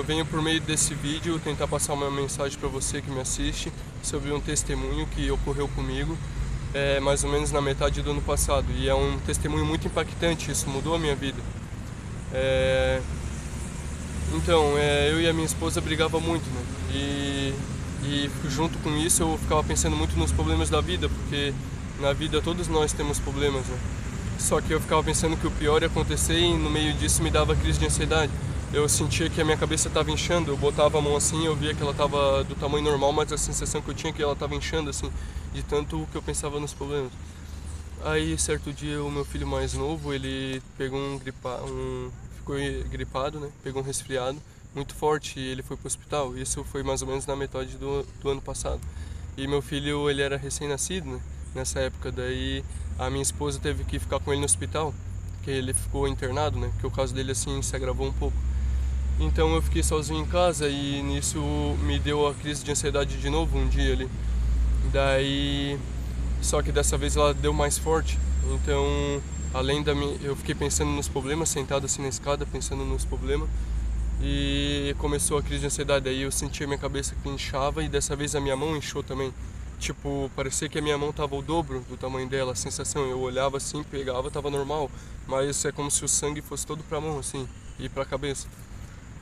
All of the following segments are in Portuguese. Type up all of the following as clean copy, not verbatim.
venho por meio desse vídeo tentar passar uma mensagem para você que me assiste sobre um testemunho que ocorreu comigo mais ou menos na metade do ano passado, e é um testemunho muito impactante, isso mudou a minha vida. Então, eu e a minha esposa brigava muito, né? E junto com isso eu ficava pensando muito nos problemas da vida, porque na vida todos nós temos problemas, né? Só que eu ficava pensando que o pior ia acontecer e no meio disso me dava crise de ansiedade. Eu sentia que a minha cabeça estava inchando, eu botava a mão assim, eu via que ela estava do tamanho normal, mas a sensação que eu tinha é que ela estava inchando assim, de tanto que eu pensava nos problemas. Aí, certo dia, o meu filho mais novo, ele pegou ficou gripado, né? Pegou um resfriado muito forte e ele foi pro hospital. Isso foi mais ou menos na metade do ano passado. E meu filho, ele era recém-nascido, né? Nessa época, daí a minha esposa teve que ficar com ele no hospital, que ele ficou internado, né? Que o caso dele assim se agravou um pouco. Então eu fiquei sozinho em casa e nisso me deu a crise de ansiedade de novo um dia ali. Daí, só que dessa vez ela deu mais forte. Então, eu fiquei pensando nos problemas, sentado assim na escada, pensando nos problemas. E começou a crise de ansiedade. Aí eu senti a minha cabeça que inchava e dessa vez a minha mão inchou também. Tipo, parecia que a minha mão tava o dobro do tamanho dela, a sensação. Eu olhava assim, pegava, tava normal. Mas é como se o sangue fosse todo pra mão, assim, e pra cabeça.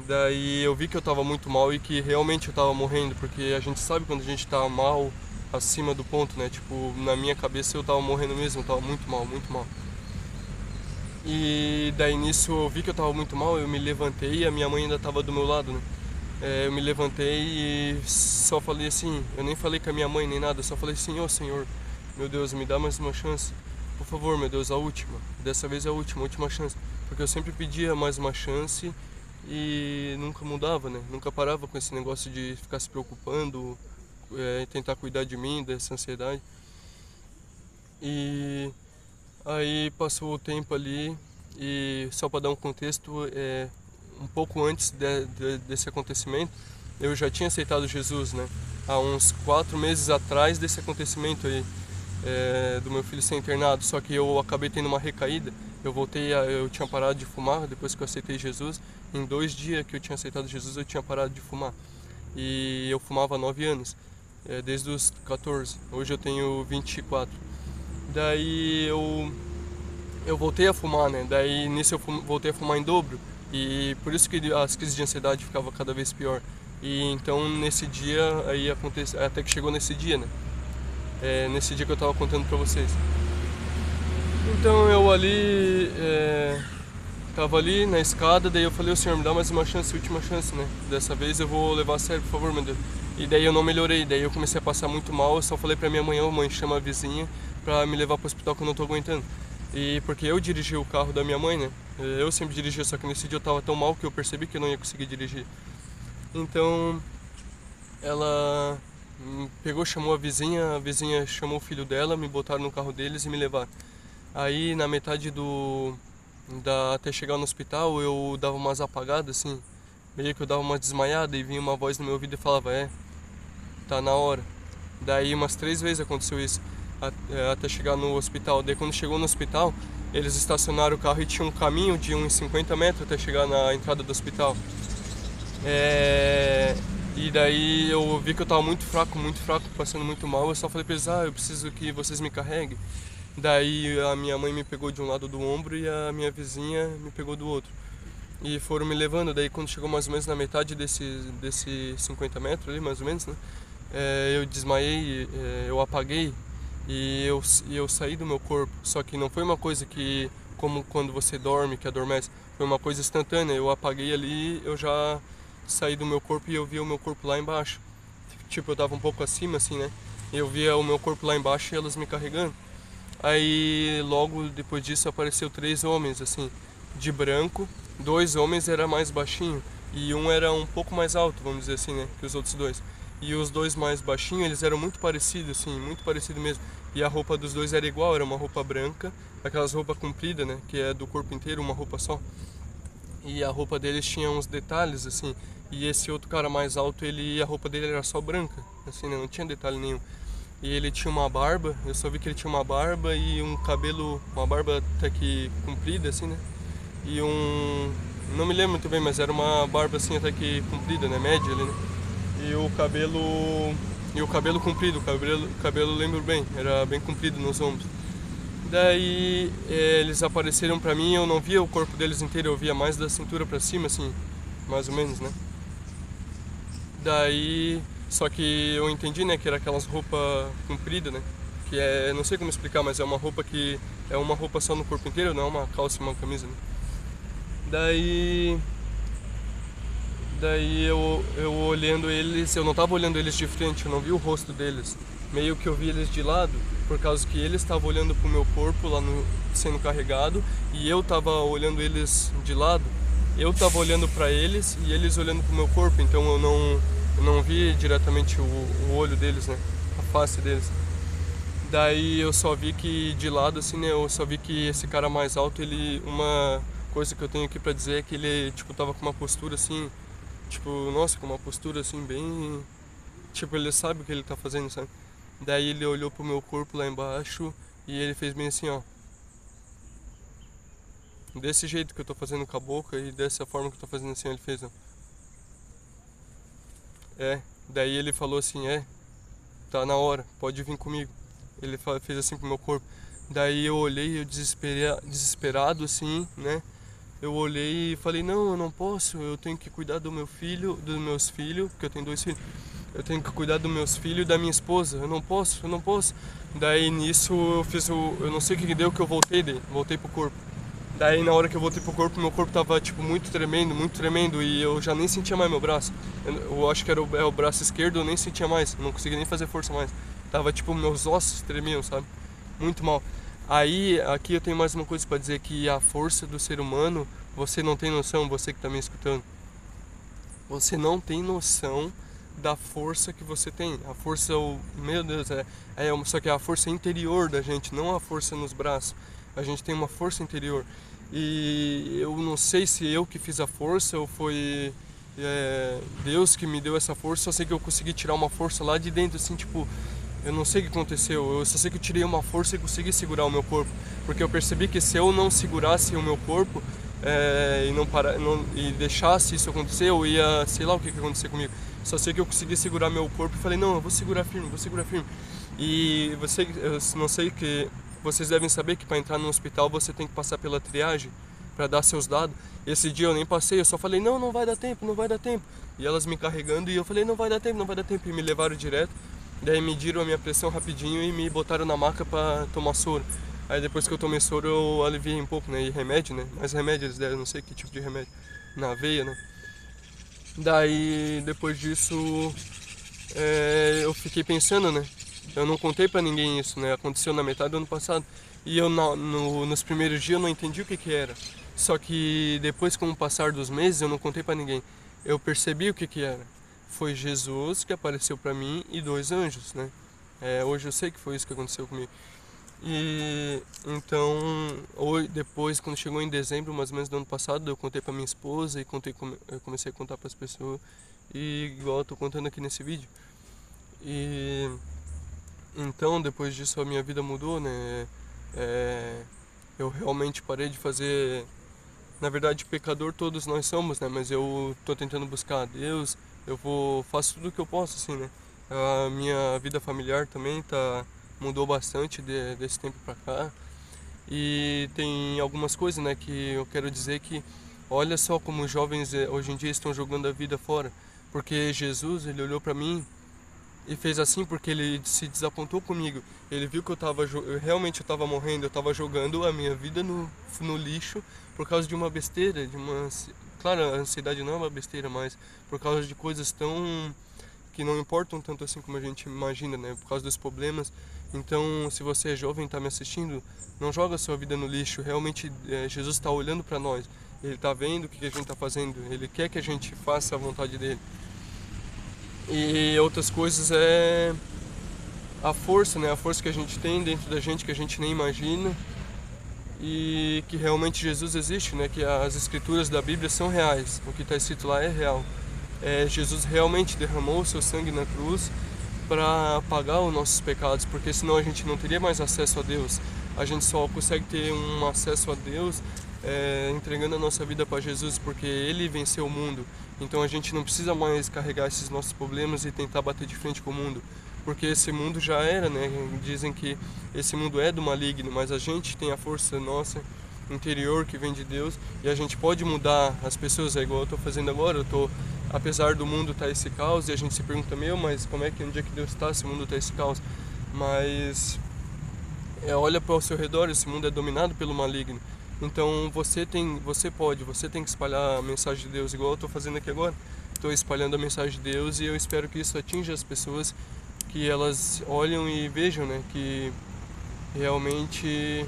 Daí eu vi que eu tava muito mal e que realmente eu tava morrendo, porque a gente sabe quando a gente tá mal, acima do ponto, né? Tipo, na minha cabeça eu tava morrendo mesmo, eu tava muito mal, muito mal. E daí nisso eu vi que eu tava muito mal, eu me levantei e a minha mãe ainda tava do meu lado, né? Eu me levantei e só falei assim, eu nem falei com a minha mãe nem nada, só falei assim, ô Senhor, meu Deus, me dá mais uma chance. Por favor, meu Deus, a última. Dessa vez é a última chance. Porque eu sempre pedia mais uma chance e nunca mudava, né? Nunca parava com esse negócio de ficar se preocupando, tentar cuidar de mim, dessa ansiedade. E aí passou o tempo ali e só para dar um contexto, um pouco antes desse acontecimento, eu já tinha aceitado Jesus, né? Há uns 4 meses atrás desse acontecimento aí, do meu filho ser internado, só que eu acabei tendo uma recaída. Eu tinha parado de fumar depois que eu aceitei Jesus. Em 2 dias que eu tinha aceitado Jesus, eu tinha parado de fumar. E eu fumava há 9 anos, desde os 14. Hoje eu tenho 24. Daí eu voltei a fumar, né? Daí nisso voltei a fumar em dobro. E por isso que as crises de ansiedade ficavam cada vez pior. E então nesse dia aí aconteceu, até que chegou nesse dia, né? Nesse dia que eu tava contando pra vocês. Então eu ali, tava ali na escada, daí eu falei, o Senhor, me dá mais uma chance, última chance, né? Dessa vez eu vou levar a sério, por favor, meu Deus. E daí eu não melhorei, daí eu comecei a passar muito mal, eu só falei pra minha mãe, ô mãe, chama a vizinha pra me levar pro hospital que eu não tô aguentando. E porque eu dirigi o carro da minha mãe, né? Eu sempre dirigia, só que nesse dia eu tava tão mal que eu percebi que eu não ia conseguir dirigir. Então ela pegou, chamou a vizinha chamou o filho dela, me botaram no carro deles e me levaram. Aí na metade até chegar no hospital eu dava umas apagadas assim, meio que eu dava uma desmaiada e vinha uma voz no meu ouvido e falava, tá na hora. Daí umas 3 vezes aconteceu isso, até chegar no hospital. Daí quando chegou no hospital, eles estacionaram o carro e tinha um caminho de uns 50 metros até chegar na entrada do hospital. E daí eu vi que eu tava muito fraco, passando muito mal. Eu só falei pra eles, eu preciso que vocês me carreguem. Daí a minha mãe me pegou de um lado do ombro e a minha vizinha me pegou do outro. E foram me levando. Daí quando chegou mais ou menos na metade desse 50 metros ali, mais ou menos, né? Eu desmaiei, eu apaguei e eu saí do meu corpo. Só que não foi uma coisa que, como quando você dorme, que adormece, foi uma coisa instantânea. Eu apaguei ali, eu já saí do meu corpo e eu via o meu corpo lá embaixo. Tipo, eu tava um pouco acima assim, né? Eu via o meu corpo lá embaixo e elas me carregando. Aí logo depois disso apareceu 3 homens assim, de branco. 2 homens era mais baixinho e um era um pouco mais alto, vamos dizer assim, né, que os outros dois. E os dois mais baixinhos, eles eram muito parecidos assim, muito parecido mesmo. E a roupa dos dois era igual, era uma roupa branca, aquelas roupas compridas, né, que é do corpo inteiro, uma roupa só. E a roupa deles tinha uns detalhes assim. E esse outro cara mais alto, a roupa dele era só branca, assim, né, não tinha detalhe nenhum. E ele tinha uma barba, eu só vi que ele tinha uma barba e um cabelo, uma barba até que comprida assim, né? E não me lembro muito bem, mas era uma barba assim até que comprida, né, média ali, né? E o cabelo comprido, o cabelo lembro bem, era bem comprido nos ombros. Daí eles apareceram pra mim, eu não via o corpo deles inteiro, eu via mais da cintura pra cima, assim, mais ou menos, né? Daí, só que eu entendi, né, que era aquelas roupas compridas, né? Que é, não sei como explicar, mas é uma roupa que é uma roupa só no corpo inteiro, não é uma calça e uma camisa, né? Daí, daí eu olhando eles, eu não tava olhando eles de frente, eu não vi o rosto deles. Meio que eu vi eles de lado, por causa que eles estavam olhando pro meu corpo lá no, sendo carregado, e eu tava olhando eles de lado. Eu tava olhando pra eles e eles olhando pro meu corpo, então eu não vi diretamente o olho deles, né? A face deles. Daí eu só vi que de lado, assim, né? Eu só vi que esse cara mais alto, ele... Uma coisa que eu tenho aqui pra dizer é que ele, tipo, tava com uma postura, assim... Tipo, nossa, com uma postura, assim, bem... Tipo, ele sabe o que ele tá fazendo, sabe? Daí ele olhou pro meu corpo lá embaixo e ele fez bem assim, ó. Desse jeito que eu tô fazendo com a boca e dessa forma que eu tô fazendo assim, ele fez, ó. É, daí ele falou assim, tá na hora, pode vir comigo. Ele fez assim pro meu corpo. Daí eu olhei, eu desesperado assim, né? Eu olhei e falei, não, eu não posso, eu tenho que cuidar do meu filho, dos meus filhos, porque eu tenho 2 filhos. Eu tenho que cuidar dos meus filhos e da minha esposa. Eu não posso, eu não posso. Daí nisso eu fiz eu não sei o que deu que eu voltei pro corpo. Daí na hora que eu voltei pro corpo, meu corpo tava tipo muito tremendo e eu já nem sentia mais meu braço. Eu acho que era o braço esquerdo, eu nem sentia mais, eu não conseguia nem fazer força mais. Tava tipo meus ossos tremiam, sabe? Muito mal. Aí aqui eu tenho mais uma coisa pra dizer que a força do ser humano, você não tem noção, você que tá me escutando. Você não tem noção da força que você tem. A força, meu Deus, só que é a força interior da gente, não a força nos braços. A gente tem uma força interior. E eu não sei se eu que fiz a força ou foi Deus que me deu essa força. Só sei que eu consegui tirar uma força lá de dentro, assim, tipo, eu não sei o que aconteceu. Eu só sei que eu tirei uma força e consegui segurar o meu corpo. Porque eu percebi que se eu não segurasse o meu corpo, e deixasse isso acontecer, eu ia, sei lá o que ia acontecer comigo. Só sei que eu consegui segurar meu corpo e falei, não, eu vou segurar firme, vou segurar firme. E eu não sei que vocês devem saber que para entrar no hospital você tem que passar pela triagem para dar seus dados. Esse dia eu nem passei, eu só falei, não, não vai dar tempo, não vai dar tempo. E elas me carregando e eu falei, não vai dar tempo, não vai dar tempo. E me levaram direto. Daí mediram a minha pressão rapidinho e me botaram na maca para tomar soro. Aí depois que eu tomei soro eu aliviei um pouco, né? E remédio, né? Mais remédio eles deram, não sei que tipo de remédio. Na veia, né? Daí depois disso eu fiquei pensando, né? Eu não contei pra ninguém isso, né? Aconteceu na metade do ano passado. E eu nos primeiros dias eu não entendi o que que era. Só que depois, com o passar dos meses, eu não contei pra ninguém. Eu percebi o que que era. Foi Jesus que apareceu pra mim e 2 anjos, né? Hoje eu sei que foi isso que aconteceu comigo. E então, depois, quando chegou em dezembro, mais ou menos do ano passado, eu contei pra minha esposa e eu comecei a contar pras pessoas. E igual eu tô contando aqui nesse vídeo. E então, depois disso, a minha vida mudou, né? Eu realmente parei de fazer. Na verdade, pecador todos nós somos, né? Mas eu tô tentando buscar a Deus. Faço tudo o que eu posso, assim, né? A minha vida familiar também mudou bastante desse tempo pra cá. E tem algumas coisas, né, que eu quero dizer que olha só como os jovens hoje em dia estão jogando a vida fora. Porque Jesus, ele olhou pra mim e fez assim porque ele se desapontou comigo. Ele viu que realmente eu tava morrendo, eu tava jogando a minha vida no lixo por causa de uma besteira, claro, a ansiedade não é uma besteira, mas por causa de coisas tão que não importam tanto assim como a gente imagina, né? Por causa dos problemas. Então, se você é jovem e está me assistindo, não joga a sua vida no lixo. Realmente, Jesus está olhando para nós. Ele está vendo o que a gente está fazendo. Ele quer que a gente faça a vontade dele. E outras coisas é a força, né? A força que a gente tem dentro da gente que a gente nem imagina. E que realmente Jesus existe, né? Que as escrituras da Bíblia são reais. O que está escrito lá é real. Jesus realmente derramou o seu sangue na cruz para pagar os nossos pecados, porque senão a gente não teria mais acesso a Deus. A gente só consegue ter um acesso a Deus entregando a nossa vida para Jesus, porque Ele venceu o mundo. Então a gente não precisa mais carregar esses nossos problemas e tentar bater de frente com o mundo, porque esse mundo já era, né? Dizem que esse mundo é do maligno, mas a gente tem a força nossa interior que vem de Deus, e a gente pode mudar as pessoas, igual eu estou fazendo agora. Apesar do mundo estar esse caos, e a gente se pergunta, mas onde é que Deus está se o mundo está esse caos? Mas olha para o seu redor, esse mundo é dominado pelo maligno. Então você tem que espalhar a mensagem de Deus, igual eu estou fazendo aqui agora. Estou espalhando a mensagem de Deus, e eu espero que isso atinja as pessoas, que elas olham e vejam, né, que realmente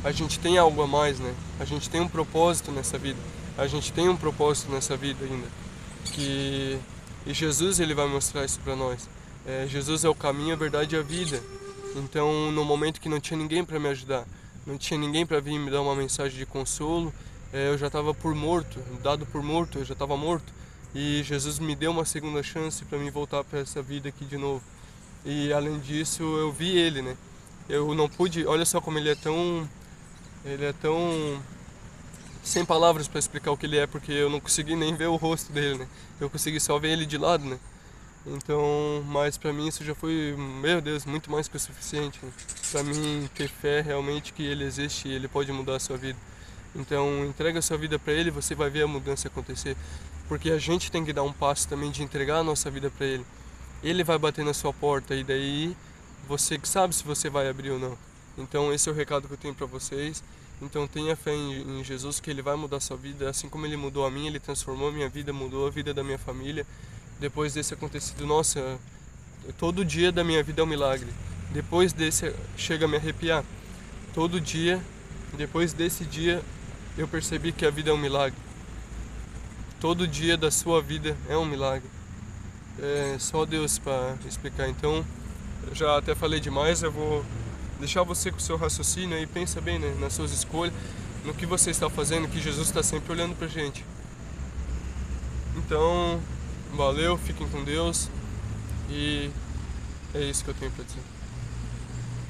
a gente tem algo a mais, né? A gente tem um propósito nessa vida. A gente tem um propósito nessa vida ainda. E Jesus, ele vai mostrar isso para nós. Jesus é o caminho, a verdade e a vida. Então, no momento que não tinha ninguém para me ajudar, não tinha ninguém para vir me dar uma mensagem de consolo, eu já estava dado por morto, eu já estava morto. E Jesus me deu uma segunda chance para mim voltar para essa vida aqui de novo. E além disso, eu vi ele, né? Eu não pude, olha só como ele é tão sem palavras para explicar o que ele é, porque eu não consegui nem ver o rosto dele, né? Eu consegui só ver ele de lado, né? Então, mas para mim isso já foi, meu Deus, muito mais que o suficiente, né? Para mim ter fé realmente que ele existe e ele pode mudar a sua vida. Então, entrega a sua vida para ele, você vai ver a mudança acontecer, porque a gente tem que dar um passo também de entregar a nossa vida para ele. Ele vai bater na sua porta, e daí você que sabe se você vai abrir ou não. Então esse é o recado que eu tenho para vocês. Então tenha fé em Jesus, que ele vai mudar a sua vida, assim como ele mudou a minha, ele transformou a minha vida, mudou a vida da minha família. Depois desse acontecido, nossa, todo dia da minha vida é um milagre. Depois desse, chega a me arrepiar. Todo dia, depois desse dia, eu percebi que a vida é um milagre. Todo dia da sua vida é um milagre. É só Deus para explicar. Então, eu já até falei demais, eu vou deixar você com o seu raciocínio aí, pensa bem, né, nas suas escolhas, no que você está fazendo, que Jesus está sempre olhando pra gente. Então, valeu, fiquem com Deus, e é isso que eu tenho para dizer.